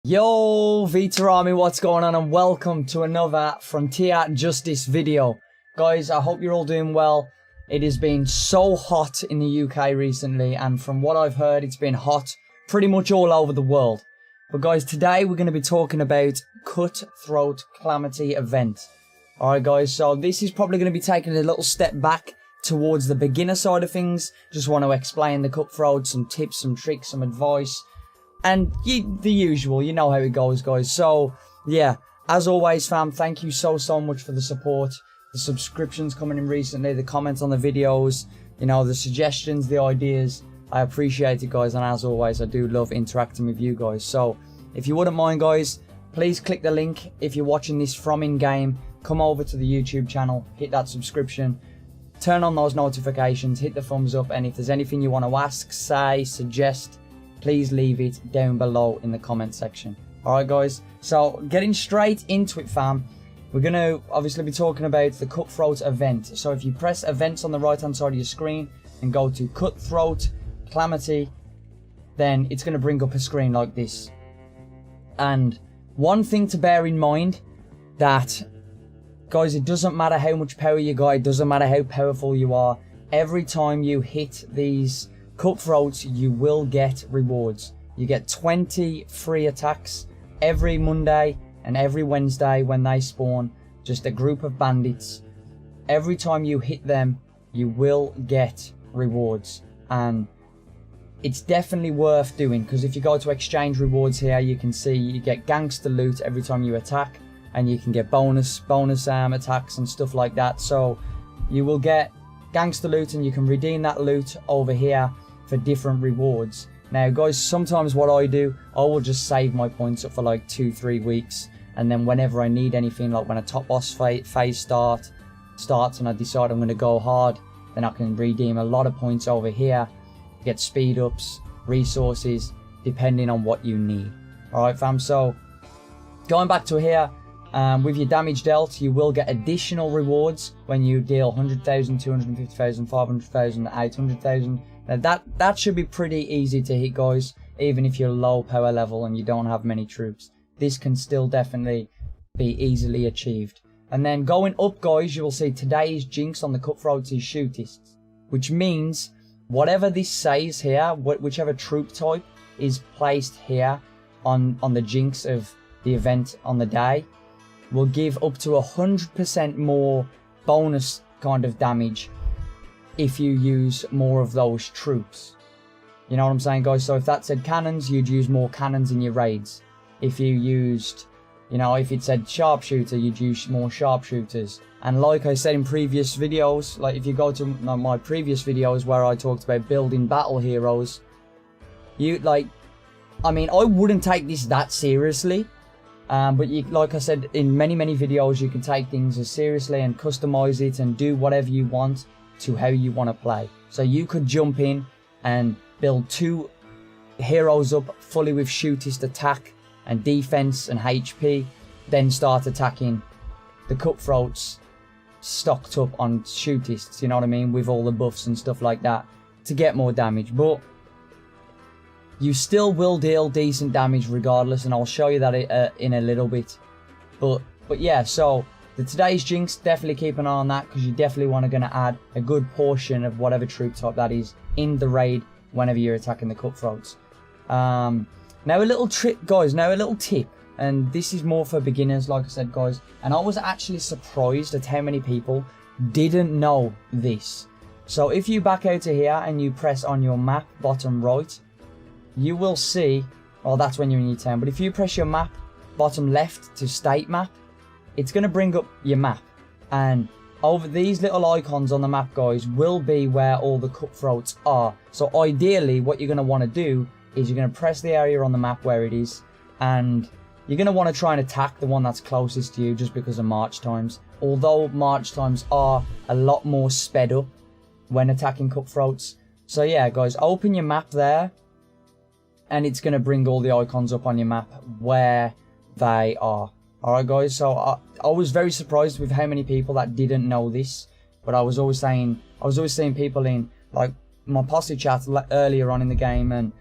Yo, Vita Army, what's going on, and welcome to another Frontier Justice video. Guys, I hope you're all doing well. It has been so hot in the UK recently, and from what I've heard, it's been hot pretty much all over the world. But guys, today we're going to be talking about Cutthroat Calamity event. Alright guys, so this is probably going to be taking a little step back towards the beginner side of things. Just want to explain the Cutthroat, some tips, some tricks, some advice. And the usual, you know how it goes, guys. So, yeah, as always, fam, thank you so much for the support. The subscriptions coming in recently, the comments on the videos, you know, the suggestions, the ideas. I appreciate it, guys. And as always, I do love interacting with you guys. So, if you wouldn't mind, guys, please click the link. If you're watching this from in-game, come over to the YouTube channel, hit that subscription, turn on those notifications, hit the thumbs up. And if there's anything you want to ask, say, suggest, please leave it down below in the comment section. Alright guys, so getting straight into it, fam, we're going to obviously be talking about the Cutthroat event. So if you press events on the right hand side of your screen and go to Cutthroat Calamity, then it's going to bring up a screen like this. And one thing to bear in mind, that guys, it doesn't matter how much power you got, it doesn't matter how powerful you are, every time you hit these Cutthroats, you will get rewards. You get 20 free attacks every Monday and every Wednesday when they spawn. Just a group of bandits. Every time you hit them, you will get rewards. And it's definitely worth doing, because if you go to exchange rewards here, you can see you get gangster loot every time you attack. And you can get bonus attacks and stuff like that. So you will get gangster loot and you can redeem that loot over here for different rewards. Now guys, sometimes what I do, I will just save my points up for like 2-3 weeks, and then whenever I need anything, like when a top boss phase starts and I decide I'm going to go hard, then I can redeem a lot of points over here, get speed ups, resources, depending on what you need. Alright fam, so going back to here, with your damage dealt, you will get additional rewards when you deal 100,000, 250,000, 500,000, 800,000. Now that should be pretty easy to hit, guys, even if you're low power level and you don't have many troops. This can still definitely be easily achieved. And then going up, guys, you will see today's jinx on the Cutthroats is shootist, which means whatever this says here, whichever troop type is placed here on the jinx of the event on the day, will give up to 100% more bonus kind of damage if you use more of those troops. You know what I'm saying, guys? So if that said cannons, you'd use more cannons in your raids. If you used, you know, if it said sharpshooter, you'd use more sharpshooters. And like I said in previous videos, like if you go to my previous videos where I talked about building battle heroes, you like, I mean, I wouldn't take this that seriously. But you, like I said in many videos, you can take things as seriously and customize it and do whatever you want to how you want to play. So you could jump in and build 2 heroes up fully with shootist attack and defense and HP, then start attacking the Cutthroats stocked up on shootists, you know what I mean, with all the buffs and stuff like that to get more damage. But you still will deal decent damage regardless, and I'll show you that in a little bit. But yeah, so the today's jinx, definitely keep an eye on that, because you definitely want to add a good portion of whatever troop type that is in the raid whenever you're attacking the Cutthroats. Now a little trick, guys, now a little tip, and this is more for beginners, like I said, guys, and I was actually surprised at how many people didn't know this. So if you back out to here and you press on your map bottom right, you will see, well, that's when you're in your town, but if you press your map bottom left to state map, it's going to bring up your map, and over these little icons on the map, guys, will be where all the Cutthroats are. So ideally what you're going to want to do is you're going to press the area on the map where it is, and you're going to want to try and attack the one that's closest to you, just because of march times. Although march times are a lot more sped up when attacking Cutthroats. So yeah, guys, open your map there, and it's going to bring all the icons up on your map where they are. Alright guys, so I was very surprised with how many people that didn't know this. but I was always seeing people in like my posse chats earlier on in the game, and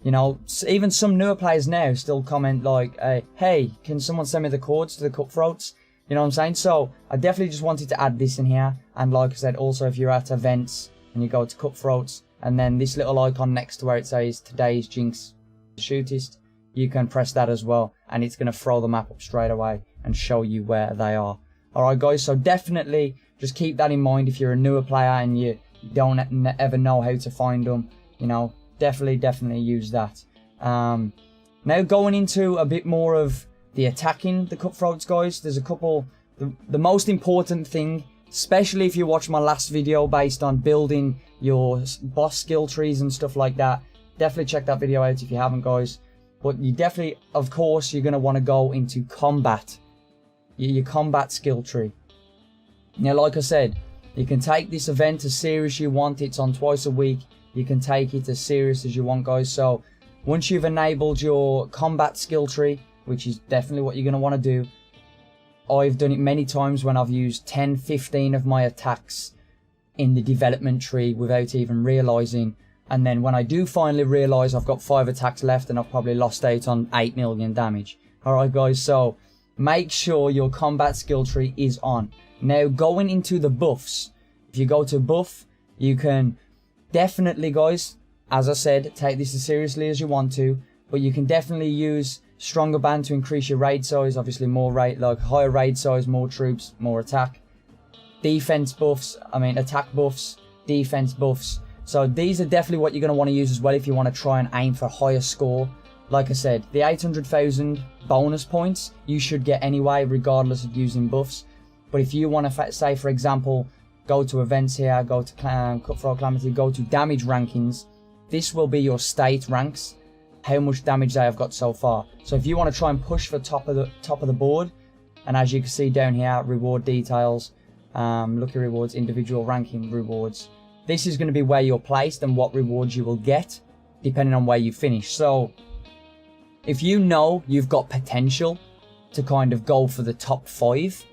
you know, even some newer players now still comment like, hey, can someone send me the codes to the Cutthroats? You know what I'm saying? So I definitely just wanted to add this in here. And like I said, also if you're at events and you go to Cutthroats, and then this little icon next to where it says today's Jinx Shootist, you can press that as well, and it's going to throw the map up straight away and show you where they are. Alright guys, so definitely just keep that in mind if you're a newer player and you don't ever know how to find them. You know, definitely use that. Now going into a bit more of the attacking the Cutthroats, guys, there's a couple. The most important thing, especially if you watch my last video based on building your boss skill trees and stuff like that, definitely check that video out if you haven't, guys. But you definitely, of course, you're going to want to go into combat, your combat skill tree. Now, like I said, you can take this event as serious you want. It's on twice a week. You can take it as serious as you want, guys. So once you've enabled your combat skill tree, which is definitely what you're going to want to do, I've done it many times when I've used 10, 15 of my attacks in the development tree without even realizing. And then when I do finally realize I've got 5 attacks left and I've probably lost out on 8 million damage. Alright guys, so make sure your combat skill tree is on. Now going into the buffs, if you go to buff, you can definitely, guys, as I said, take this as seriously as you want to, but you can definitely use stronger band to increase your raid size. Obviously more raid, like higher raid size, more troops, more attack. Defense buffs, attack buffs, defense buffs. So these are definitely what you're going to want to use as well if you want to try and aim for a higher score. Like I said, the 800,000 bonus points you should get anyway, regardless of using buffs. But if you want to, say for example, go to events here, go to Cutthroat Calamity, go to damage rankings, this will be your state ranks, how much damage they have got so far. So if you want to try and push for top of the board, and as you can see down here, reward details, lucky rewards, individual ranking rewards, this is going to be where you're placed and what rewards you will get depending on where you finish. So if you know you've got potential to kind of go for the top 5,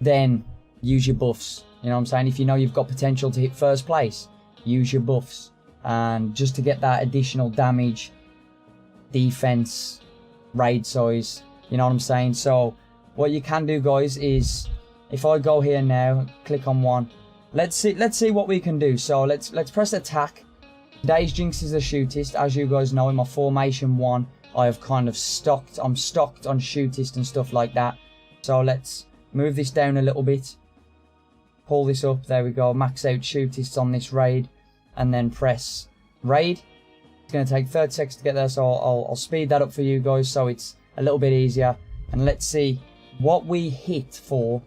then use your buffs. You know what I'm saying? If you know you've got potential to hit first place, use your buffs. And just to get that additional damage, defense, raid size, you know what I'm saying? So what you can do, guys, is if I go here now, click on one, let's see what we can do. So let's press attack. Today's Jinx is the shootist. As you guys know, in my formation 1, I have kind of I'm stocked on shootist and stuff like that. So let's move this down a little bit, pull this up, there we go, max out shootist on this raid, and then press raid. It's going to take 30 seconds to get there, so I'll speed that up for you guys so it's a little bit easier. And let's see what we hit for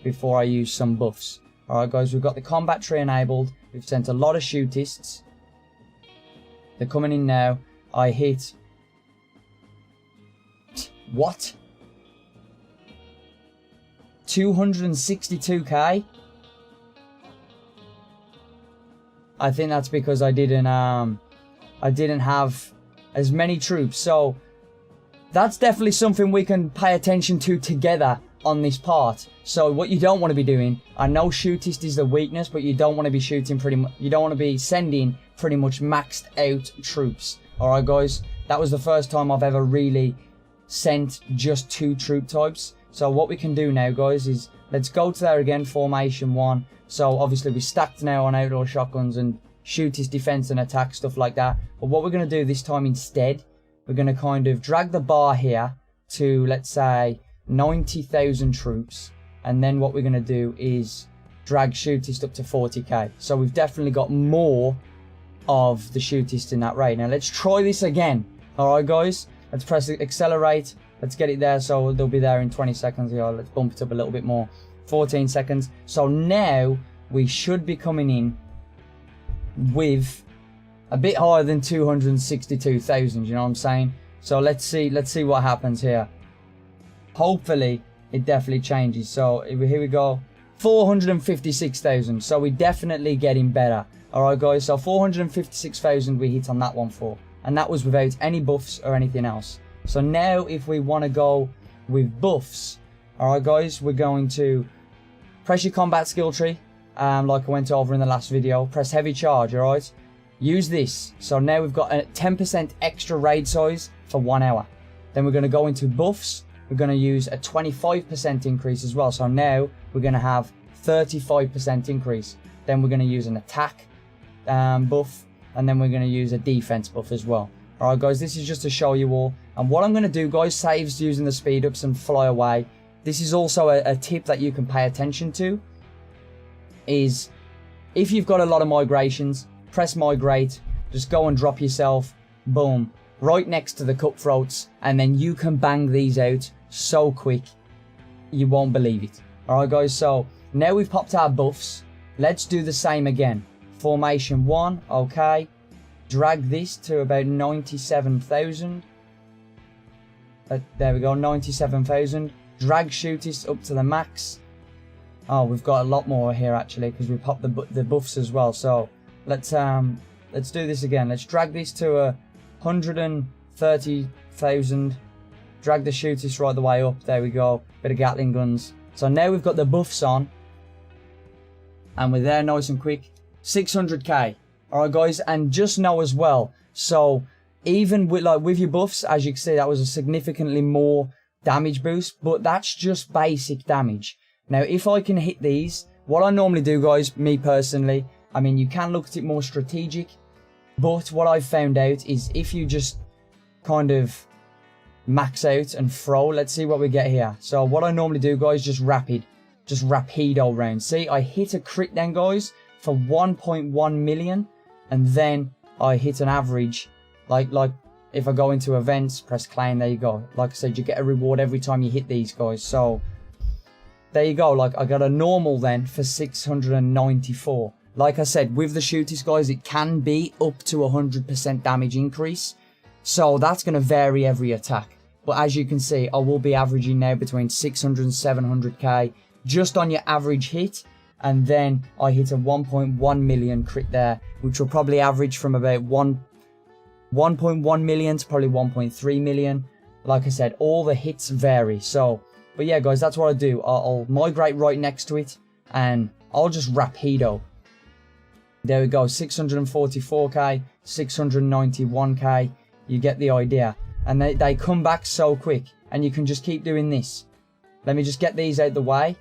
before I use some buffs. Alright guys, we've got the combat tree enabled. We've sent a lot of shootists. They're coming in now. I hit... what? 262k? I think that's because I didn't have as many troops. So that's definitely something we can pay attention to together on this part. So what you don't want to be doing, I know shootist is the weakness, but you don't want to be shooting you don't want to be sending pretty much maxed out troops. Alright guys, that was the first time I've ever really sent just 2 troop types. So what we can do now, guys, is let's go to there again, formation 1. So obviously we stacked now on outdoor shotguns and shootist, defense and attack, stuff like that. But what we're going to do this time instead, we're going to kind of drag the bar here to, let's say, 90,000 troops. And then what we're going to do is drag shootist up to 40k. So we've definitely got more of the shootist in that raid. Now let's try this again. Alright guys, let's press accelerate. Let's get it there, so they'll be there in 20 seconds. Yeah, let's bump it up a little bit more. 14 seconds. So now we should be coming in with a bit higher than 262,000, you know what I'm saying? So let's see what happens here. Hopefully it definitely changes. So here we go. 456,000. So we're definitely getting better. Alright guys, so 456,000 we hit on that one for. And that was without any buffs or anything else. So now if we want to go with buffs, alright guys, we're going to press your combat skill tree, like I went over in the last video. Press heavy charge, alright? Use this. So now we've got a 10% extra raid size for 1 hour. Then we're going to go into buffs. We're going to use a 25% increase as well. So now we're going to have 35% increase. Then we're going to use an attack buff. And then we're going to use a defense buff as well. Alright guys, this is just to show you all. And what I'm going to do, guys, saves using the speed ups and fly away. This is also a tip that you can pay attention to. Is if you've got a lot of migrations, press migrate. Just go and drop yourself. Boom. Right next to the cutthroats. And then you can bang these out so quick. You won't believe it. Alright guys, so now we've popped our buffs. Let's do the same again. Formation 1, okay. Drag this to about 97,000. There we go, 97,000. Drag shootist up to the max. Oh, we've got a lot more here actually because we popped the buffs as well. So let's do this again. Let's drag this to 130,000. Drag the shootist right the way up. There we go. Bit of Gatling guns. So now we've got the buffs on, and we're there nice and quick. 600k. Alright guys, and just know as well, so even with your buffs, as you can see, that was a significantly more damage boost, but that's just basic damage. Now if I can hit these, what I normally do, guys, me personally, I mean, you can look at it more strategic, but what I've found out is if you just kind of max out and throw, let's see what we get here. So what I normally do, guys, just rapido round. See, I hit a crit then, guys, for 1.1 million, and then I hit an average, like if I go into events, press claim, there you go. Like I said, you get a reward every time you hit these, guys. So there you go. Like I got a normal then for 694. Like I said, with the shooters, guys, it can be up to 100% damage increase. So that's going to vary every attack. But as you can see, I will be averaging now between 600 and 700k just on your average hit. And then I hit a 1.1 million crit there, which will probably average from about 1.1 million to probably 1.3 million. Like I said, all the hits vary. So, but yeah, guys, that's what I do. I'll migrate right next to it, and I'll just rapido. There we go, 644k, 691k. You get the idea. And they come back so quick, and you can just keep doing this. Let me just get these out the way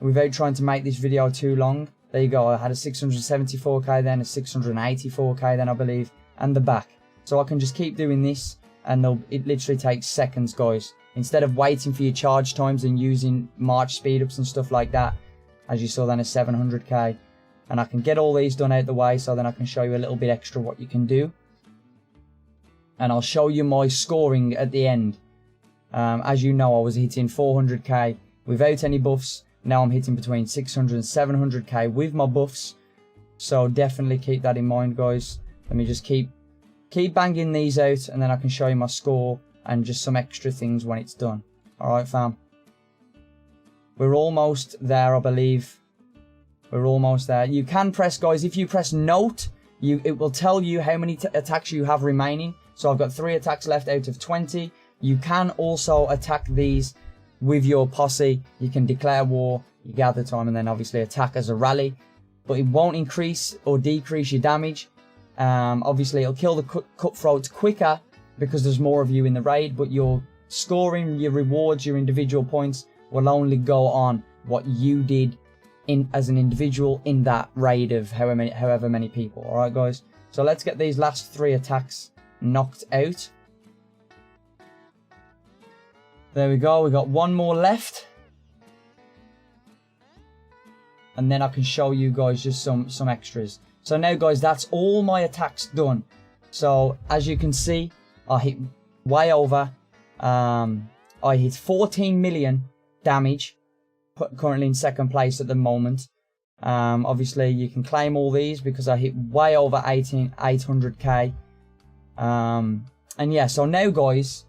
without trying to make this video too long. There you go, I had a 674k then, a 684k then, I believe, and the back. So I can just keep doing this, and it literally takes seconds, guys. Instead of waiting for your charge times and using March speed ups and stuff like that, as you saw then, a 700k. And I can get all these done out the way, so then I can show you a little bit extra what you can do. And I'll show you my scoring at the end. As you know, I was hitting 400k without any buffs. Now I'm hitting between 600 and 700k with my buffs. So definitely keep that in mind, guys. Let me just keep banging these out, and then I can show you my score and just some extra things when it's done. Alright, fam. We're almost there, I believe. We're almost there. You can press, guys, if you press note, it will tell you how many attacks you have remaining. So I've got 3 attacks left out of 20. You can also attack these with your posse. You can declare war, you gather time, and then obviously attack as a rally. But it won't increase or decrease your damage. Obviously, it'll kill the cutthroats quicker because there's more of you in the raid. But your scoring, your rewards, your individual points will only go on what you did as an individual in that raid of however many people. All right, guys. So let's get these last 3 attacks knocked out. There we go, we got 1 more left. And then I can show you guys just some extras. So now, guys, that's all my attacks done. So as you can see, I hit way over. I hit 14 million damage. Currently in 2nd place at the moment. Obviously you can claim all these because I hit way over 800k. And yeah, so now, guys,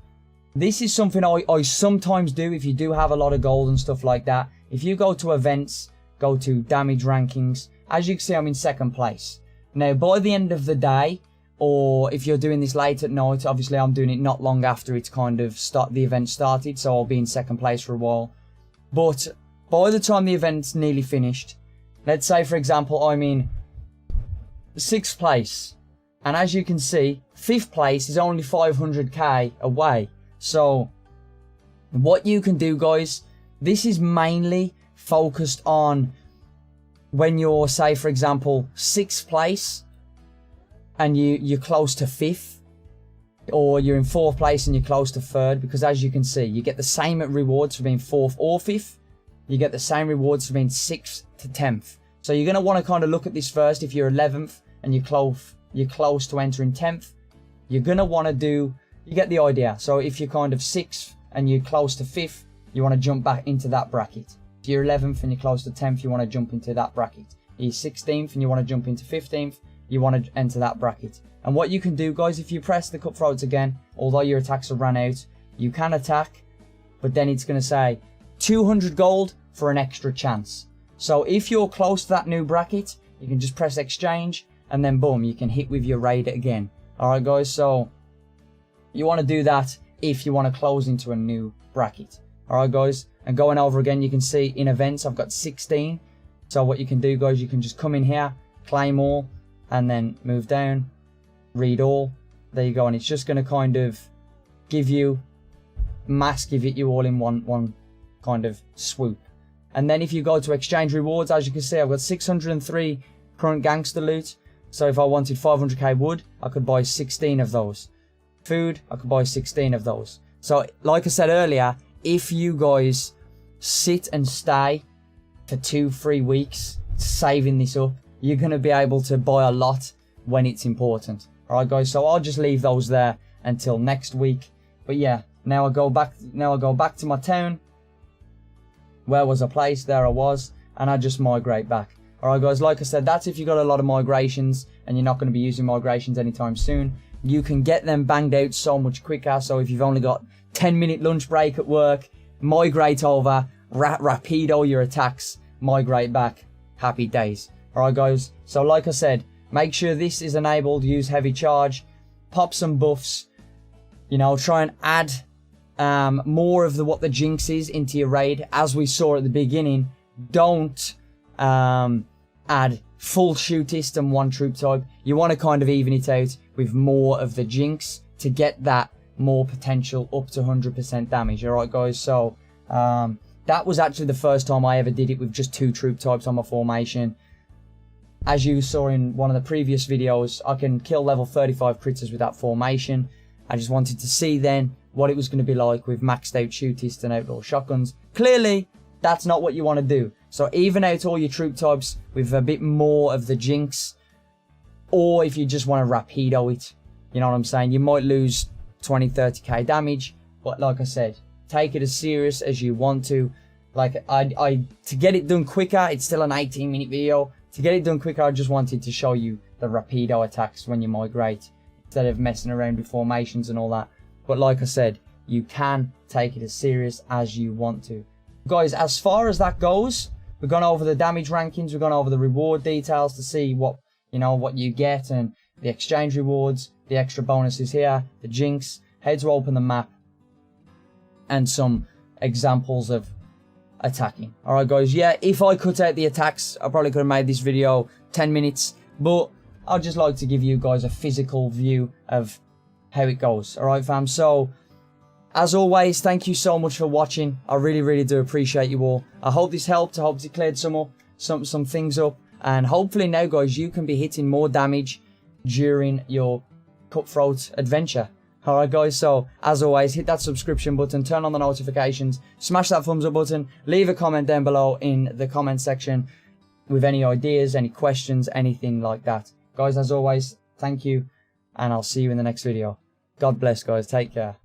this is something I sometimes do if you do have a lot of gold and stuff like that. If you go to events, go to damage rankings, as you can see, I'm in 2nd place. Now, by the end of the day, or if you're doing this late at night, obviously I'm doing it not long after it's kind of the event started, so I'll be in 2nd place for a while. But by the time the event's nearly finished, let's say for example I'm in 6th place, and as you can see 5th place is only 500k away. So what you can do, guys, this is mainly focused on when you're, say for example, 6th place and you're close to 5th, or you're in 4th place and you're close to 3rd, because as you can see, you get the same rewards for being 4th or 5th. You get the same rewards for being 6th to 10th. So you're going to want to kind of look at this first. If you're 11th and you're close to entering 10th, you're going to want to do, you get the idea. So if you're kind of 6th and you're close to 5th, you want to jump back into that bracket. If you're 11th and you're close to 10th, you want to jump into that bracket. If you're 16th and you want to jump into 15th, you want to enter that bracket. And what you can do, guys, if you press the Cutthroats again, although your attacks have ran out, you can attack, but then it's going to say 200 gold for an extra chance. So if you're close to that new bracket, you can just press exchange, and then boom, you can hit with your raid again. Alright guys, so you want to do that if you want to close into a new bracket. Alright guys, and going over again, you can see in events I've got 16. So what you can do, guys, you can just come in here, claim all, and then move down, read all. There you go, and it's just going to kind of give you give it you all in one kind of swoop. And then if you go to exchange rewards, as you can see, I've got 603 current gangster loot. So if I wanted 500k wood, I could buy 16 of those. Food, I could buy 16 of those. So like I said earlier, if you guys sit and stay for 2-3 weeks saving this up, you're going to be able to buy a lot when it's important. Alright guys, so I'll just leave those there until next week. But yeah, now I go back to my town. Where was I placed? There I was, and I just migrate back. Alright guys, like I said, that's if you got a lot of migrations and you're not going to be using migrations anytime soon. You can get them banged out so much quicker. So if you've only got 10-minute lunch break at work, migrate over, rapido your attacks, migrate back. Happy days. Alright guys, so like I said, make sure this is enabled, use heavy charge, pop some buffs, you know, try and add more of what the jinx is into your raid. As we saw at the beginning, don't add full shootist and one troop type. You want to kind of even it out with more of the jinx to get that more potential up to 100% damage. Alright guys, so that was actually the first time I ever did it with just 2 troop types on my formation. As you saw in one of the previous videos, I can kill level 35 critters with that formation. I just wanted to see then what it was going to be like with maxed out shootist and outlaw shotguns. Clearly, that's not what you want to do. So even out all your troop types with a bit more of the jinx, or if you just want to rapido it, you know what I'm saying? You might lose 20-30k damage, but like I said, take it as serious as you want to. Like to get it done quicker, it's still an 18-minute video. To get it done quicker, I just wanted to show you the rapido attacks when you migrate, instead of messing around with formations and all that. But like I said, you can take it as serious as you want to. Guys, as far as that goes, we've gone over the damage rankings, we've gone over the reward details to see what you get, and the exchange rewards, the extra bonuses here, the jinx, how to open the map, and some examples of attacking. Alright guys, yeah, if I cut out the attacks, I probably could have made this video 10 minutes, but I'd just like to give you guys a physical view of how it goes. Alright fam, so as always, thank you so much for watching. I really do appreciate you all. I hope this helped. I hope it cleared some things up, and hopefully now guys, you can be hitting more damage during your Cutthroat adventure. Alright guys, so as always, hit that subscription button, turn on the notifications, smash that thumbs up button, leave a comment down below in the comment section with any ideas, any questions, anything like that. Guys, as always, thank you, and I'll see you in the next video. God bless guys, take care.